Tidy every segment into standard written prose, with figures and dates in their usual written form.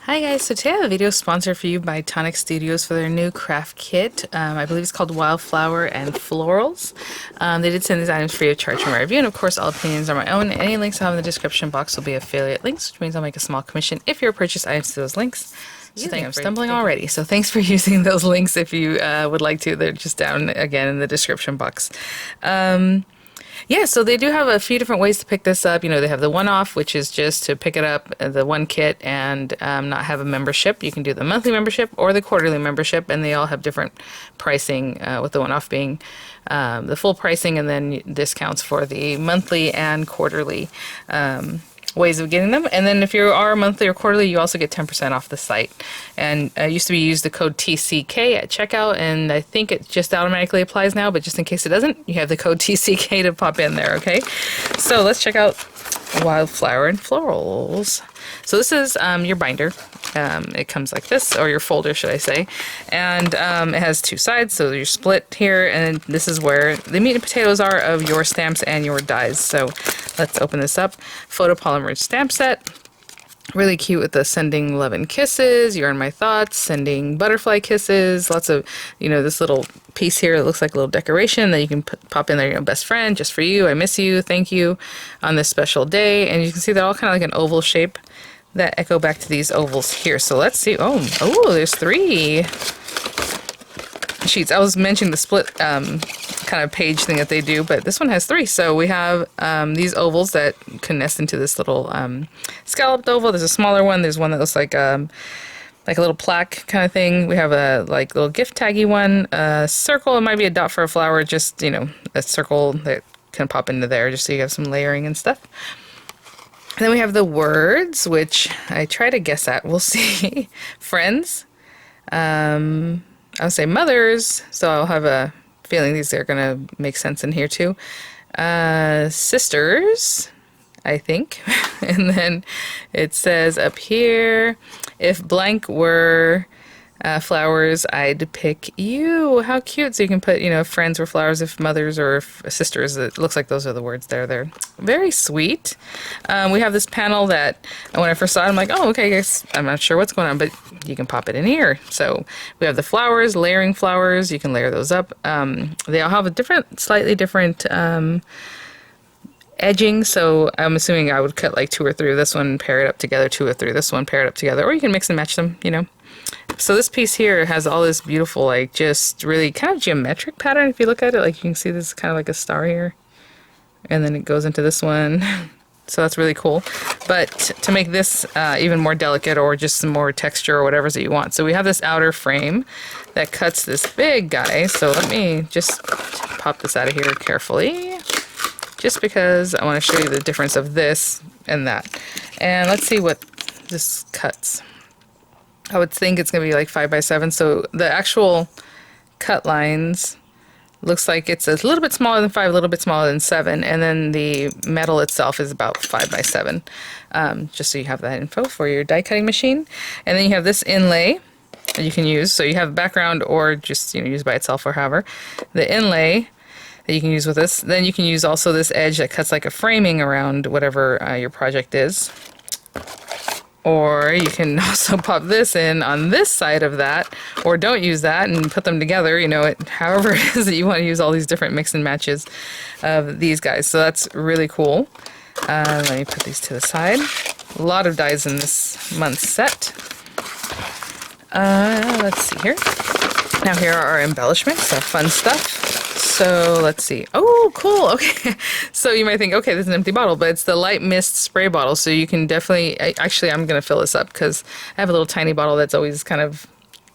Hi guys, so today I have a video sponsored for you by Tonic Studios for their new craft kit. I believe it's called Wildflower and Florals. They did send these items free of charge from my review, and of course all opinions are my own. Any links I have in the description box will be affiliate links, which means I'll make a small commission if you purchase items to those links. So I'm stumbling already, so thanks for using those links if you would like to. They're just down again in the description box. Yeah, so they do have a few different ways to pick this up. You know, they have the one-off, which is just to pick it up, the one kit, and not have a membership. You can do the monthly membership or the quarterly membership, and they all have different pricing, with the one-off being the full pricing, and then discounts for the monthly and quarterly ways of getting them. And then if you are monthly or quarterly, you also get 10% off the site. And used to be use the code TCK at checkout, and I think it just automatically applies now, but just in case it doesn't, you have the code TCK to pop in there, okay? So let's check out Wildflower and Florals. So this is your binder. It comes like this, or your folder, should I say. And it has two sides, so you're split here, and this is where the meat and potatoes are of your stamps and your dies. So let's open this up. Photopolymer stamp set. Really cute with the sending love and kisses, you're in my thoughts, sending butterfly kisses, lots of, you know, this little piece here, it looks like a little decoration that you can pop in there, you know, best friend, just for you, I miss you, thank you, on this special day. And you can see they're all kind of like an oval shape that echo back to these ovals here. So let's see, oh, there's three sheets. I was mentioning the split kind of page thing that they do, but this one has three. So we have these ovals that can nest into this little scalloped oval. There's a smaller one. There's one that looks like a little plaque kind of thing. We have a like little gift taggy one, a circle. It might be a dot for a flower, just, you know, a circle that can pop into there just so you have some layering and stuff. And then we have the words, which I try to guess at. We'll see. Friends. I'll say mothers, so I'll have a feeling these are going to make sense in here too. Sisters, I think. And then it says up here, if blank were flowers, I'd pick you. How cute. So you can put, you know, friends were flowers, if mothers, or if sisters. It looks like those are the words there. They're very sweet. We have this panel that when I first saw it, I'm like, oh, okay, guys, I'm not sure what's going on, but you can pop it in here. So we have the flowers, layering flowers. You can layer those up. They all have a slightly different edging, so I'm assuming I would cut like 2 or 3 of this one, pair it up together, 2 or 3 of this one, pair it up together, or you can mix and match them, you know. So this piece here has all this beautiful, like, just really kind of geometric pattern. If you look at it, like, you can see this is kind of like a star here, and then it goes into this one. So that's really cool. But to make this even more delicate, or just some more texture or whatever that you want. So we have this outer frame that cuts this big guy. So let me just pop this out of here carefully, just because I want to show you the difference of this and that. And let's see what this cuts. I would think it's going to be like 5 by 7. So the actual cut lines looks like it's a little bit smaller than 5, a little bit smaller than 7. And then the metal itself is about 5 by 7. Just so you have that info for your die cutting machine. And then you have this inlay that you can use. So you have background, or just, you know, use by itself, or however. The inlay that you can use with this. Then you can use also this edge that cuts like a framing around whatever your project is. Or you can also pop this in on this side of that, or don't use that and put them together, you know, however it is that you want to use all these different mix and matches of these guys. So that's really cool. Let me put these to the side. A lot of dies in this month's set. Let's see here. Now here are our embellishments, so fun stuff. So let's see. Oh, cool. Okay. So you might think, okay, this is an empty bottle, but it's the light mist spray bottle. So you can definitely, actually, I'm going to fill this up because I have a little tiny bottle that's always kind of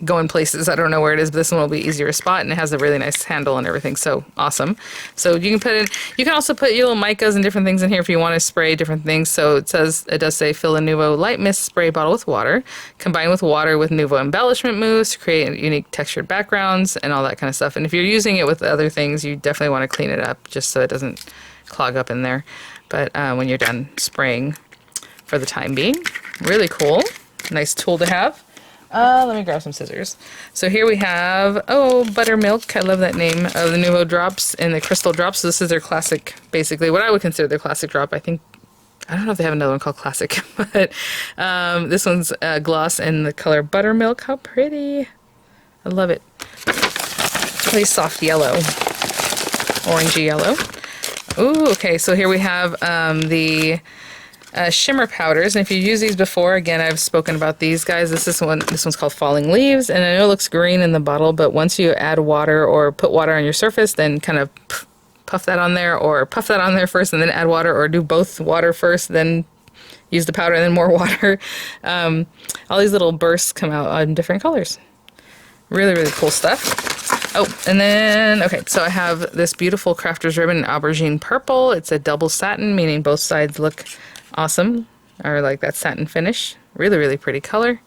going places. I don't know where it is, but this one will be easier to spot, and it has a really nice handle and everything. So awesome. So you can put in, you can also put your little micas and different things in here if you want to spray different things. So it does say fill a Nuvo light mist spray bottle with water, combine with water with Nuvo embellishment mousse to create unique textured backgrounds and all that kind of stuff. And if you're using it with other things, you definitely want to clean it up just so it doesn't clog up in there. But when you're done spraying for the time being, really cool. Nice tool to have. Let me grab some scissors. So here we have, Buttermilk. I love that name of the Nuvo drops and the crystal drops. So this is their classic, basically what I would consider their classic drop. I think I don't know if they have another one called Classic, but this one's gloss in the color Buttermilk. How pretty. I love it. Really soft yellow. Orangey yellow. Ooh, okay, so here we have the shimmer powders, and if you use these before, again, I've spoken about these guys. This one's called Falling Leaves, and I know it looks green in the bottle, but once you add water or put water on your surface, then kind of puff that on there, or puff that on there first and then add water, or do both water first, then use the powder and then more water. All these little bursts come out in different colors. Really, really cool stuff. Oh, and then, okay, so I have this beautiful Crafter's Ribbon in Aubergine Purple. It's a double satin, meaning both sides look awesome, or like that satin finish. Really, really pretty color.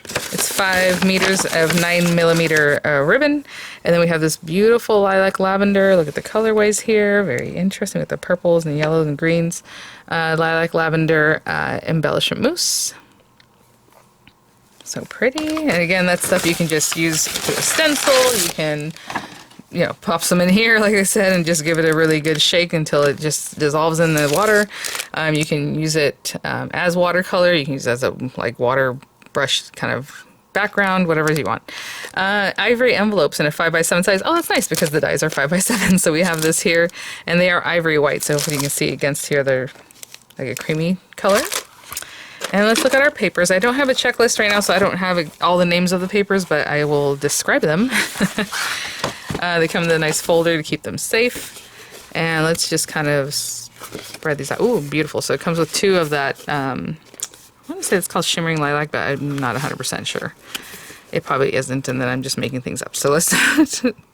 It's 5 meters of 9mm ribbon. And then we have this beautiful lilac lavender. Look at the colorways here. Very interesting with the purples and yellows and greens. Lilac lavender embellishment mousse. So pretty. And again, that's stuff you can just use to a stencil. You can, you know, pop some in here, like I said, and just give it a really good shake until it just dissolves in the water. You can use it as watercolor. You can use it as a like water brush kind of background, whatever you want. Ivory envelopes in a 5x7 size. Oh, that's nice because the dies are 5x7. So we have this here, and they are ivory white. So hopefully you can see against here, they're like a creamy color. And let's look at our papers. I don't have a checklist right now, so I don't have all the names of the papers, but I will describe them. They come in a nice folder to keep them safe. And let's just kind of spread these out. Ooh, beautiful. So it comes with 2 of that, I want to say it's called Shimmering Lilac, but I'm not 100% sure. It probably isn't, and then I'm just making things up. So let's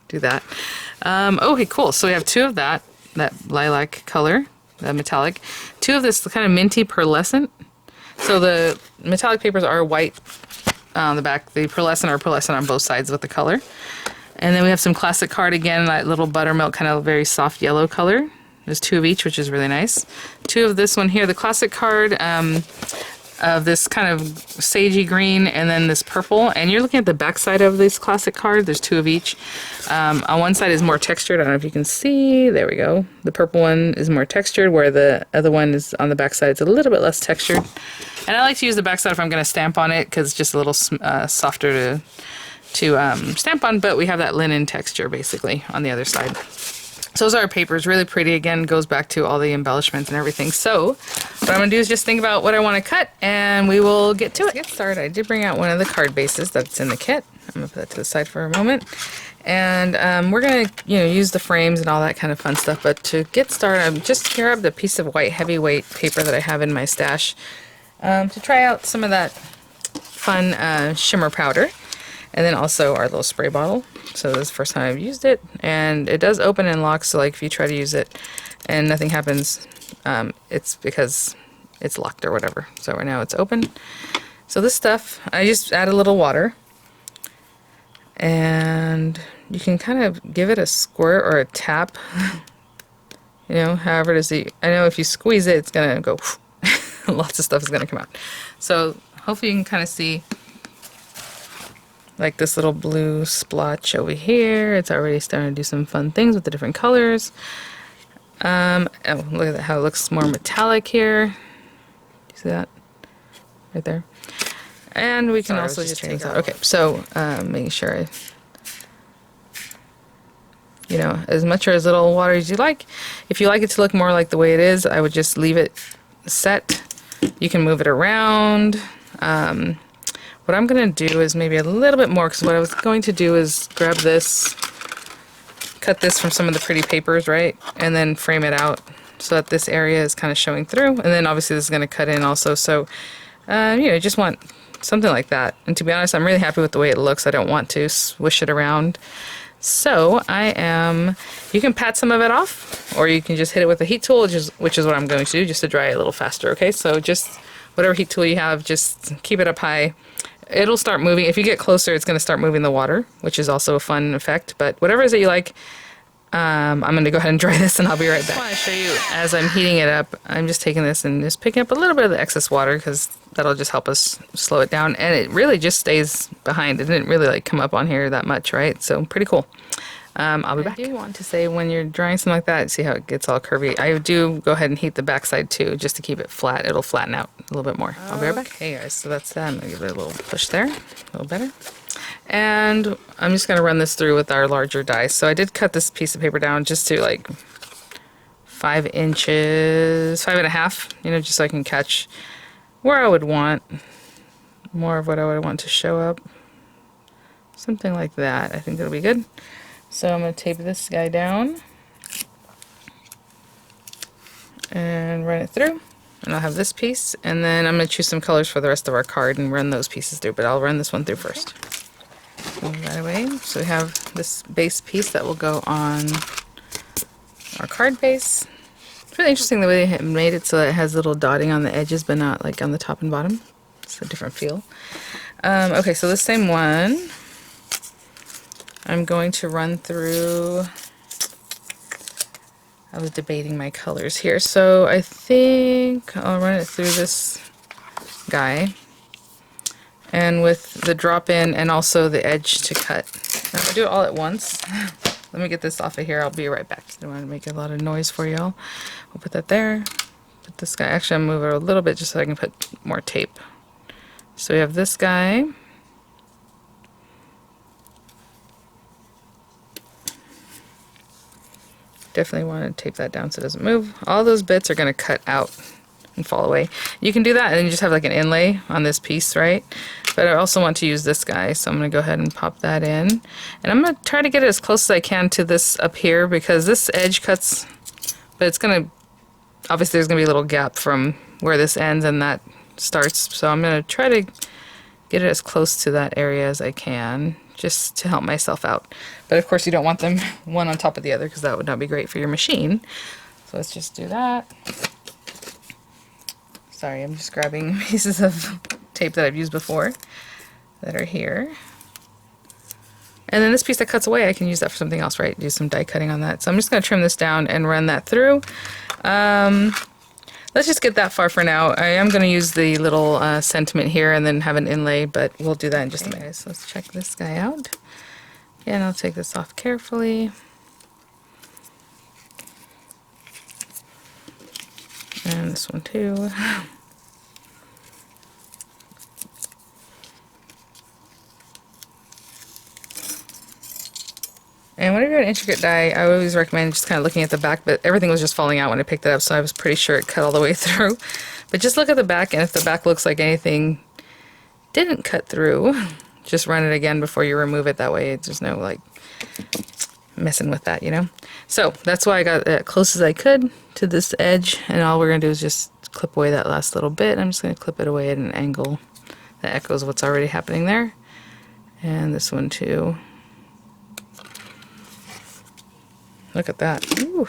do that. Okay, cool. So we have 2 of that lilac color, the metallic. 2 of this kind of minty pearlescent. So the metallic papers are white on the back. The pearlescent are pearlescent on both sides with the color. And then we have some classic card again, that little buttermilk kind of very soft yellow color. There's 2 of each, which is really nice. 2 of this one here, the classic card, of this kind of sagey green, and then this purple. And you're looking at the back side of this classic card. There's 2 of each. On one side is more textured. I don't know if you can see. There we go. The purple one is more textured, where the other one is on the back side. It's a little bit less textured. And I like to use the back side if I'm going to stamp on it, because it's just a little softer to stamp on. But we have that linen texture basically on the other side. So those are our papers, really pretty. Again, goes back to all the embellishments and everything. So what I'm going to do is just think about what I want to cut, and we will get to it. Get started. I did bring out one of the card bases that's in the kit. I'm going to put that to the side for a moment. And we're going to, use the frames and all that kind of fun stuff. But to get started, I'm just grabbed a piece of white heavyweight paper that I have in my stash to try out some of that fun shimmer powder. And then also our little spray bottle. So this is the first time I've used it. And it does open and lock, so like if you try to use it and nothing happens, it's because it's locked or whatever. So right now it's open. So this stuff, I just add a little water. And you can kind of give it a squirt or a tap. However it is. I know if you squeeze it, it's going to go, lots of stuff is going to come out. So hopefully you can kind of see like this little blue splotch over here. It's already starting to do some fun things with the different colors. Oh, look at that, how it looks more metallic here. Do you see that? Right there. And we can also just change that. Okay, so making sure as much or as little water as you like. If you like it to look more like the way it is, I would just leave it set. You can move it around. What I'm going to do is maybe a little bit more, because what I was going to do is grab this, cut this from some of the pretty papers, right? And then frame it out so that this area is kind of showing through. And then obviously this is going to cut in also. So, just want something like that. And to be honest, I'm really happy with the way it looks. I don't want to swish it around. So you can pat some of it off, or you can just hit it with a heat tool, which is what I'm going to do, just to dry it a little faster, okay? So just whatever heat tool you have, just keep it up high. It'll start moving. If you get closer, it's going to start moving the water, which is also a fun effect. But whatever it is that you like, I'm going to go ahead and dry this, and I'll be right back. I want to show you, as I'm heating it up, I'm just taking this and just picking up a little bit of the excess water, because that'll just help us slow it down. And it really just stays behind. It didn't really come up on here that much, right? So pretty cool. I'll be back. I do want to say, when you're drawing something like that, see how it gets all curvy, I do go ahead and heat the backside too, just to keep it flat. It'll flatten out a little bit more. I'll be right back. Hey guys, so that's that. I'm gonna give it a little push there, a little better. And I'm just gonna run this through with our larger die. So I did cut this piece of paper down just to like 5 inches, 5.5, you know, just so I can catch where I would want more of what I would want to show up. Something like that. I think that'll be good. So I'm going to tape this guy down and run it through. And I'll have this piece, and then I'm going to choose some colors for the rest of our card and run those pieces through, but I'll run this one through first. Move that away. So we have this base piece that will go on our card base. It's really interesting the way they made it so that it has little dotting on the edges, but not like on the top and bottom. It's a different feel. Okay, so this same one, I'm going to run through. I was debating my colors here, so I think I'll run it through this guy, and with the drop in and also the edge to cut. I'm going to do it all at once. Let me get this off of here. I'll be right back. I don't want to make a lot of noise for y'all. We'll put that there. Put this guy. Actually, I'll move it a little bit just so I can put more tape. So we have this guy. Definitely want to tape that down so it doesn't move. All those bits are going to cut out and fall away. You can do that and then you just have like an inlay on this piece, right? But I also want to use this guy, so I'm going to go ahead and pop that in. And I'm going to try to get it as close as I can to this up here, because this edge cuts, but it's going to, obviously there's going to be a little gap from where this ends and that starts. So I'm going to try to get it as close to that area as I can, just to help myself out. But of course you don't want them one on top of the other, because that would not be great for your machine. So let's just do that. Sorry, I'm just grabbing pieces of tape that I've used before that are here. And then this piece that cuts away, I can use that for something else, right? Do some die cutting on that. So I'm just going to trim this down and run that through. Let's just get that far for now. I am going to use the little sentiment here and then have an inlay, but we'll do that in just a minute. So let's check this guy out. And I'll take this off carefully. And this one too. And whenever you're an intricate die, I always recommend just kind of looking at the back, but everything was just falling out when I picked it up, so I was pretty sure it cut all the way through. But just look at the back, and if the back looks like anything didn't cut through, just run it again before you remove it. That way there's no like messing with that, you know? So that's why I got as close as I could to this edge, and all we're going to do is just clip away that last little bit. I'm just going to clip it away at an angle that echoes what's already happening there. And this one too. Look at that. Ooh,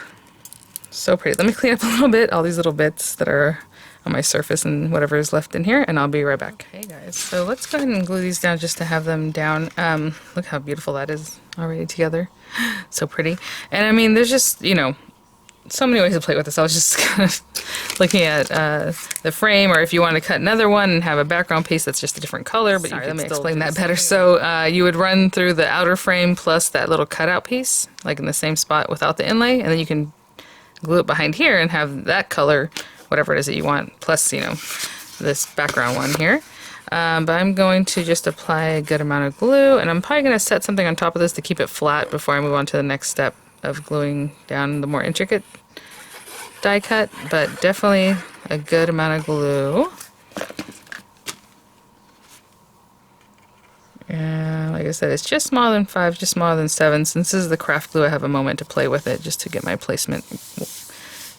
so pretty. Let me clean up a little bit, all these little bits that are on my surface and whatever is left in here, and I'll be right back. Okay guys, so let's go ahead and glue these down just to have them down. Look how beautiful that is already together. So pretty. And I mean, there's just, you know, so many ways to play with this. I was just kind of looking at the frame, or if you want to cut another one and have a background piece that's just a different color, but sorry, let me explain that better. So you would run through the outer frame plus that little cutout piece, like in the same spot without the inlay, and then you can glue it behind here and have that color, whatever it is that you want, plus, you know, this background one here. But I'm going to just apply a good amount of glue, and I'm probably going to set something on top of this to keep it flat before I move on to the next step of gluing down the more intricate die cut, but definitely a good amount of glue. And like I said, it's just smaller than 5, just smaller than 7. Since this is the craft glue, I have a moment to play with it just to get my placement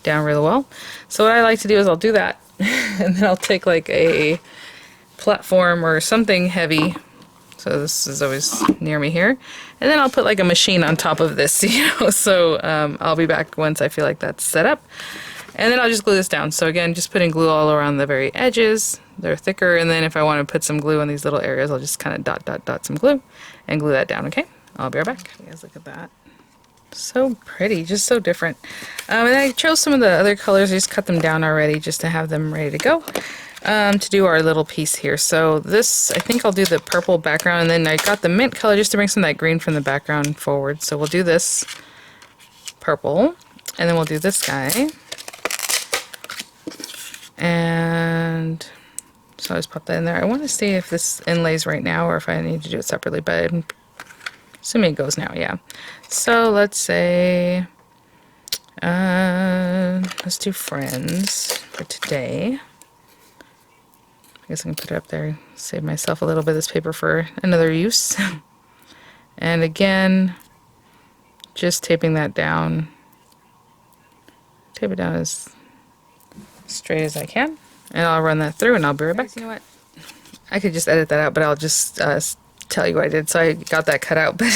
down really well. So what I like to do is I'll do that, and then I'll take like a platform or something heavy. So this is always near me here. And then I'll put like a machine on top of this, you know, so I'll be back once I feel like that's set up. And then I'll just glue this down. So again, just putting glue all around the very edges. They're thicker, and then if I want to put some glue in these little areas, I'll just kind of dot some glue and glue that down, okay? I'll be right back. You guys look at that. So pretty, just so different. And I chose some of the other colors, I just cut them down already just to have them ready to go. to do our little piece here. So this, I think I'll do the purple background, and then I got the mint color just to bring some of that green from the background forward. So we'll do this purple, and then we'll do this guy. And so I just pop that in there. I want to see if this inlays right now or if I need to do it separately, but I'm assuming it goes now, yeah. So let's say, let's do friends for today. I guess I can put it up there, save myself a little bit of this paper for another use. And again, just taping that down. Tape it down as straight as I can. And I'll run that through and I'll be right back. You know what? I could just edit that out, but I'll just tell you what I did. So I got that cut out. But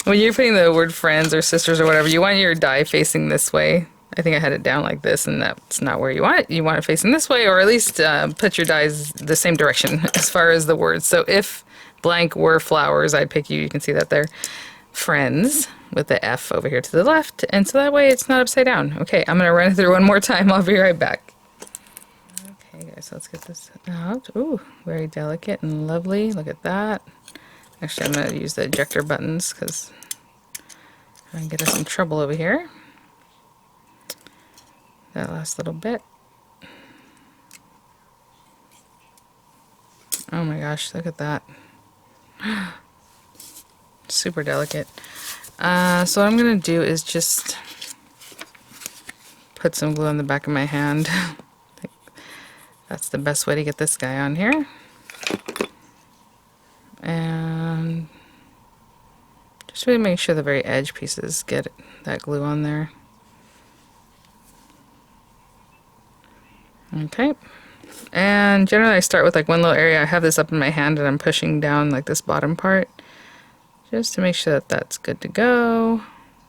when you're putting the word friends or sisters or whatever, you want your die facing this way. I think I had it down like this, and that's not where you want it. You want it facing this way, or at least put your dies the same direction as far as the words. So if blank were flowers, I'd pick you. You can see that there. Friends with the F over here to the left, and so that way it's not upside down. Okay, I'm going to run it through one more time. I'll be right back. Okay, guys, so let's get this out. Ooh, very delicate and lovely. Look at that. Actually, I'm going to use the ejector buttons because I can get us in trouble over here. That last little bit. Oh my gosh, look at that. Super delicate. So what I'm going to do is just put some glue on the back of my hand. I think that's the best way to get this guy on here. And just really make sure the very edge pieces get that glue on there. Okay, and generally I start with like one little area. I have this up in my hand and I'm pushing down like this bottom part just to make sure that that's good to go.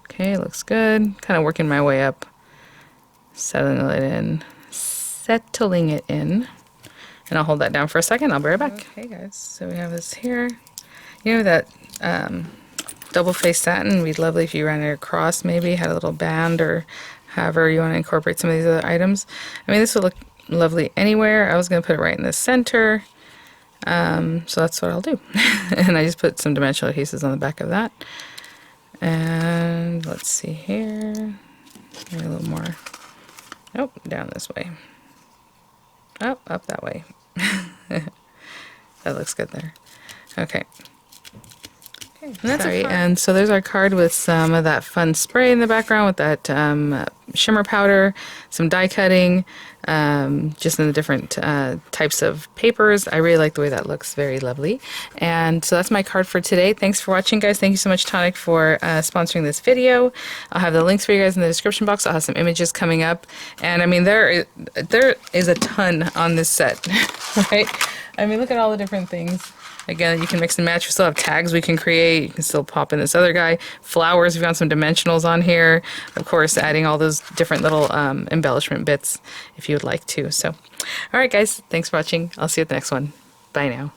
Okay, looks good. Kind of working my way up, settling it in, and I'll hold that down for a second. I'll be right back. Okay guys, so we have this here. You know that double face satin, would be lovely if you ran it across, maybe had a little band or however you want to incorporate some of these other items. I mean, this would look lovely anywhere. I was going to put it right in the center, so that's what I'll do. And I just put some dimensional adhesives on the back of that. And let's see here, maybe a little more. Nope, down this way. Oh, up that way. That looks good there. Okay. Sorry, and so there's our card with some of that fun spray in the background with that shimmer powder, some die cutting, just in the different types of papers. I really like the way that looks, very lovely. And so that's my card for today. Thanks for watching, guys. Thank you so much, Tonic, for sponsoring this video. I'll have the links for you guys in the description box. I'll have some images coming up. And I mean, there is a ton on this set, right? I mean, look at all the different things. Again, you can mix and match. We still have tags we can create. You can still pop in this other guy. Flowers, we've got some dimensionals on here. Of course, adding all those different little embellishment bits if you would like to. So, all right, guys, thanks for watching. I'll see you at the next one. Bye now.